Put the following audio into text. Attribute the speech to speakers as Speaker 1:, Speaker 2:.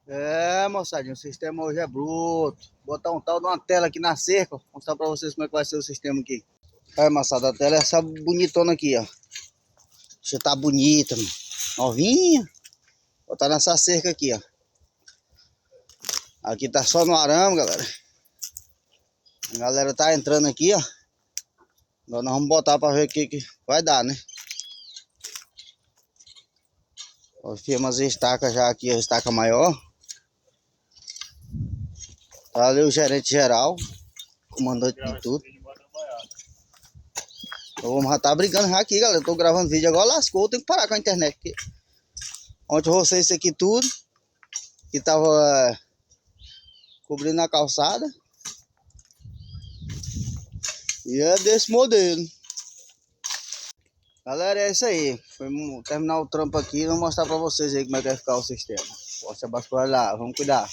Speaker 1: É, moçadinho, o sistema hoje é bruto. Botar um tal de uma tela aqui na cerca. Vou mostrar pra vocês como é que vai ser o sistema aqui. Aí, moçada, a tela é essa bonitona aqui, ó. Já tá bonita, mano. Novinha. Botar nessa cerca aqui, ó. Aqui tá só no arame, galera. A galera tá entrando aqui, ó. Agora nós vamos botar pra ver o que vai dar, né? Ó, firma as estacas já aqui, a estaca maior. Tá ali o gerente geral, comandante de tudo. Então vamos já tá brigando já aqui, galera. Eu tô gravando vídeo agora, lascou. Eu tenho que parar com a internet. Porque ontem eu rocei isso aqui tudo. Que tava cobrindo a calçada. E é desse modelo. Galera, é isso aí. Foi terminar o trampo aqui e vou mostrar pra vocês aí como é que vai ficar o sistema. Poxa, basculhar lá, vamos cuidar.